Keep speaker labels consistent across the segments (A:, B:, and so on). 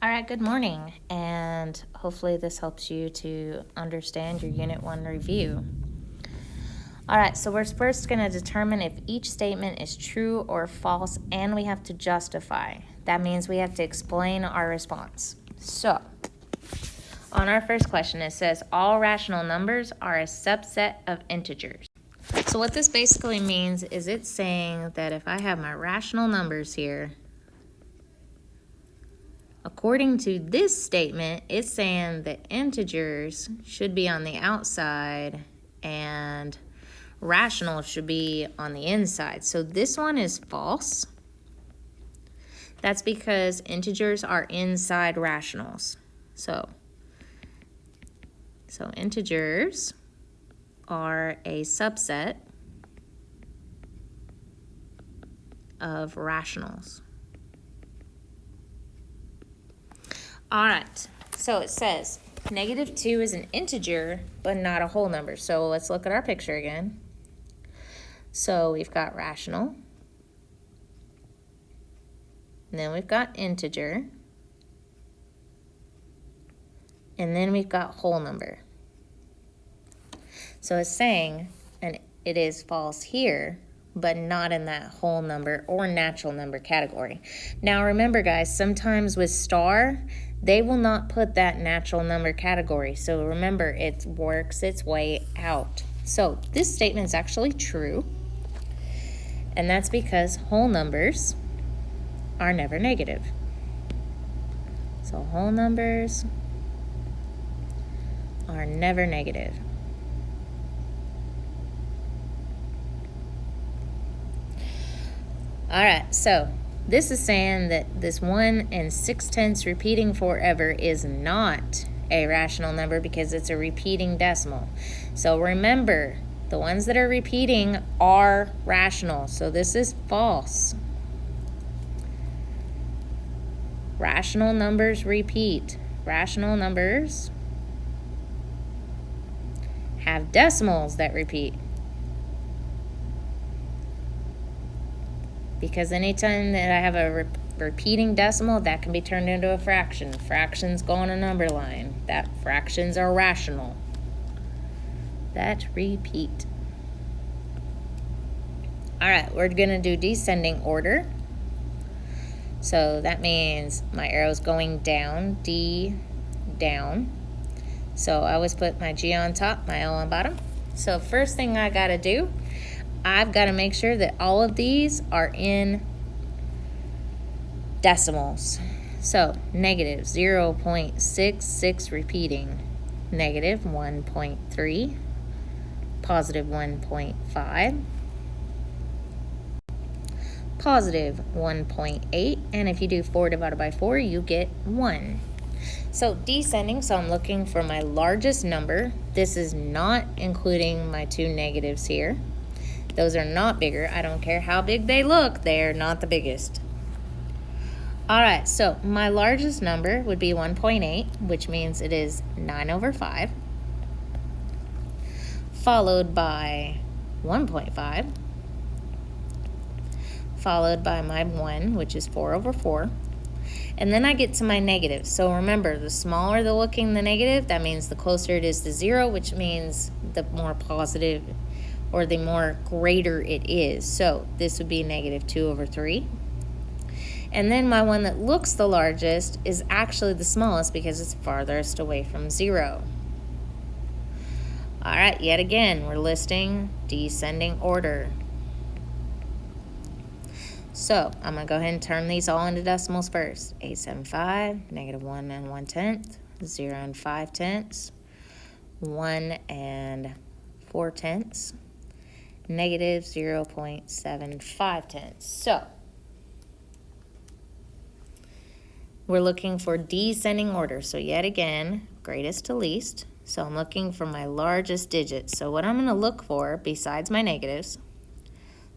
A: All right, good morning, and hopefully this helps you to understand your Unit 1 review. All right, so we're first going to determine if each statement is true or false, and we have to justify. That means we have to explain our response. So, on our first question, it says all rational numbers are a subset of integers. So what this basically means is it's saying that if I have my rational numbers here, according to this statement, it's saying that integers should be on the outside and rational should be on the inside. So this one is false. That's because integers are inside rationals. So integers are a subset of rationals. All right, so it says -2 is an integer, but not a whole number. So let's look at our picture again. So we've got rational, and then we've got integer, and then we've got whole number. So it's saying, and it is false here, but not in that whole number or natural number category. Now remember, guys, sometimes with star, they will not put that natural number category. So remember, it works its way out. So this statement is actually true, and that's because whole numbers are never negative. So whole numbers are never negative. All right, so this is saying that this 1 6/10 repeating forever is not a rational number because it's a repeating decimal. So remember, the ones that are repeating are rational. So this is false. Rational numbers repeat. Rational numbers have decimals that repeat. Because anytime that I have a repeating decimal, that can be turned into a fraction. Fractions go on a number line. That fractions are rational. That repeat. All right, we're going to do descending order. So that means my arrow's going down, D, down. So I always put my G on top, my L on bottom. So first thing I got to do, I've got to make sure that all of these are in decimals. So negative 0.66 repeating, negative 1.3, positive 1.5, positive 1.8, and if you do 4 divided by 4, you get 1. So descending, so I'm looking for my largest number. This is not including my two negatives here. Those are not bigger. I don't care how big they look. They are not the biggest. All right, so my largest number would be 1.8, which means it is 9/5, followed by 1.5, followed by my 1, which is 4/4. And then I get to my negative. So remember, the smaller the looking the negative, that means the closer it is to 0, which means the more positive or the more greater it is. So this would be -2/3. And then my one that looks the largest is actually the smallest because it's farthest away from 0. All right, yet again, we're listing descending order. So I'm going to go ahead and turn these all into decimals first. 875, -1 1/10, 0 5/10, 1 4/10, -0.75. So we're looking for descending order. So yet again, greatest to least. So I'm looking for my largest digit. So what I'm going to look for besides my negatives,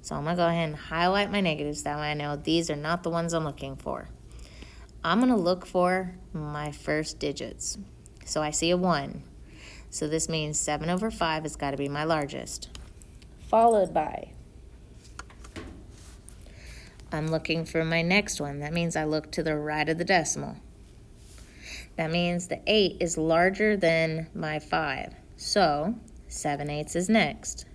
A: so I'm going to go ahead and highlight my negatives. That way I know these are not the ones I'm looking for. I'm going to look for my first digits. So I see a 1. So this means 7/5 has got to be my largest. Followed by, I'm looking for my next one. That means I look to the right of the decimal. That means the 8 is larger than my 5. So 7/8 is next,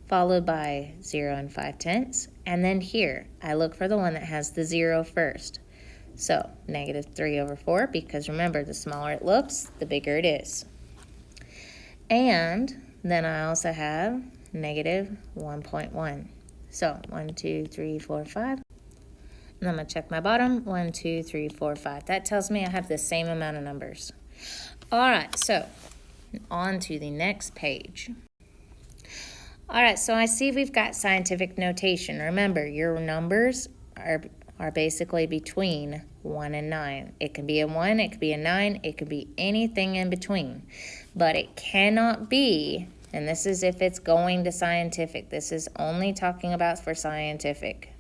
A: followed by 0 and 5/10. And then here, I look for the one that has the 0 first. So -3/4, because remember, the smaller it looks, the bigger it is. And then I also have -1.1. So 1, 2, 3, 4, 5. And I'm going to check my bottom. 1, 2, 3, 4, 5. That tells me I have the same amount of numbers. All right, so on to the next page. All right, so I see we've got scientific notation. Remember, your numbers are basically between 1 and 9. It can be a 1, it could be a 9, it could be anything in between. But it cannot be, and this is if it's going to scientific. This is only talking about for scientific.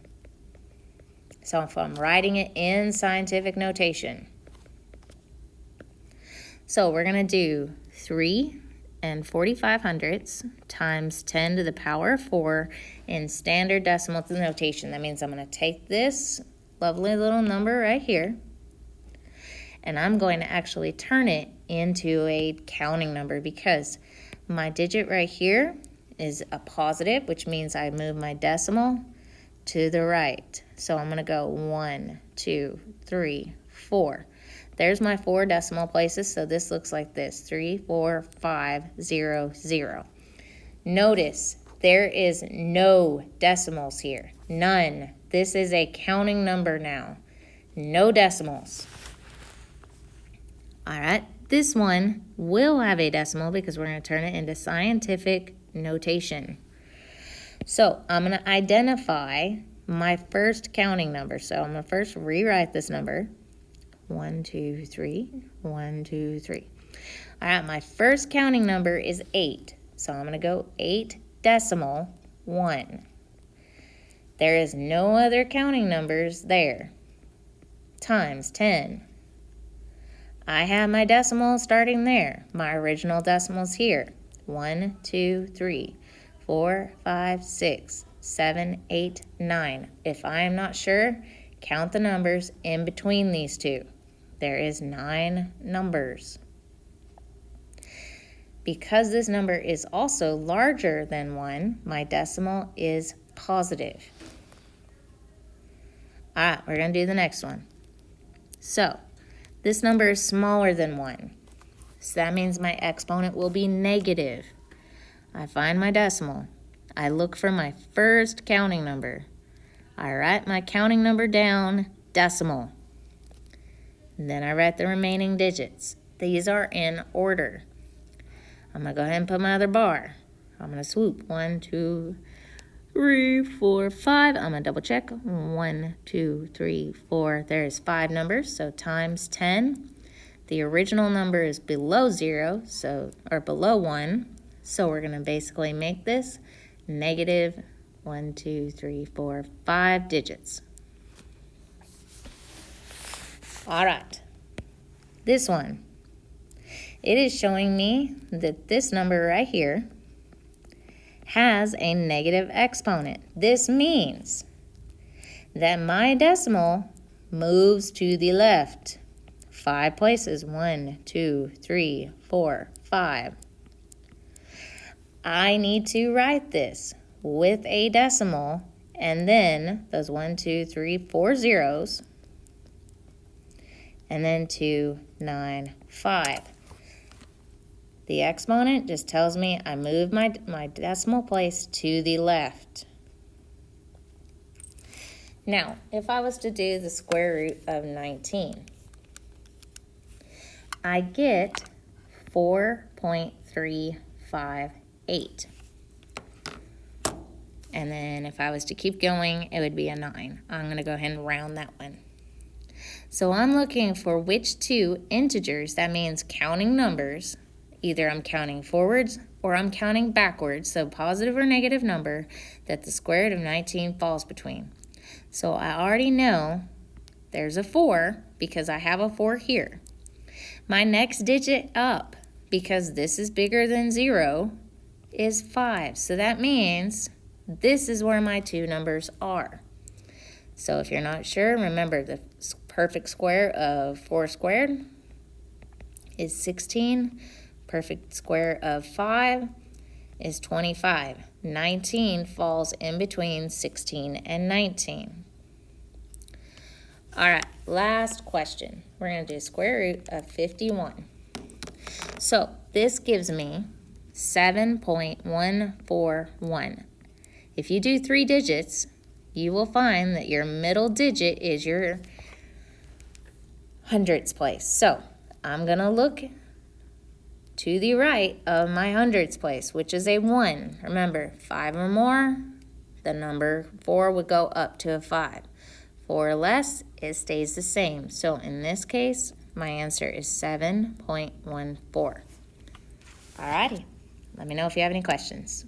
A: So if I'm writing it in scientific notation. So we're going to do 3 and 45/100 times 10 to the power of 4 in standard decimal notation. That means I'm going to take this lovely little number right here, and I'm going to actually turn it into a counting number, because my digit right here is a positive, which means I move my decimal to the right. So I'm going to go 1, 2, 3, 4. There's my 4 decimal places, so this looks like this: 3, 4, 5, 0, 0. Notice there is no decimals here. None. This is a counting number now. No decimals. All right, this one will have a decimal because we're going to turn it into scientific notation. So I'm going to identify my first counting number. So I'm going to first rewrite this number. 1, 2, 3, 1, 2, 3. All right, my first counting number is 8. So I'm going to go 8.1. There is no other counting numbers there. Times 10. I have my decimal starting there. My original decimal's here. 1, 2, 3, 4, 5, 6, 7, 8, 9. If I am not sure, count the numbers in between these two. There is 9 numbers. Because this number is also larger than 1, my decimal is positive. All right, we're going to do the next one. So this number is smaller than 1. So that means my exponent will be negative. I find my decimal. I look for my first counting number. I write my counting number down, decimal. And then I write the remaining digits. These are in order. I'm going to go ahead and put my other bar. I'm going to swoop 1, 2, 3, 4, 5. I'm going to double check. 1, 2, 3, 4. There's 5 numbers, so times 10. The original number is below 0, or below 1. So we're going to basically make this negative 1, 2, 3, 4, 5 digits. All right, this one. It is showing me that this number right here has a negative exponent. This means that my decimal moves to the left 5 places. 1, 2, 3, 4, 5. I need to write this with a decimal and then those 1, 2, 3, 4 zeros, and then 2, 9, 5. The exponent just tells me I move my decimal place to the left. Now, if I was to do the square root of 19, I get 4.358. And then if I was to keep going, it would be a 9. I'm going to go ahead and round that one. So I'm looking for which two integers, that means counting numbers. Either I'm counting forwards or I'm counting backwards, so positive or negative number that the square root of 19 falls between. So I already know there's a 4 because I have a 4 here. My next digit up, because this is bigger than 0, is 5. So that means this is where my two numbers are. So if you're not sure, remember the perfect square of 4 squared is 16. Perfect square of 5 is 25. 19 falls in between 16 and 19. All right, last question. We're going to do square root of 51. So this gives me 7.141. If you do 3 digits, you will find that your middle digit is your hundredths place. So I'm going to look to the right of my hundredths place, which is a 1. Remember, 5 or more, the number 4 would go up to a 5. 4 or less, it stays the same. So in this case, my answer is 7.14. Alrighty, let me know if you have any questions.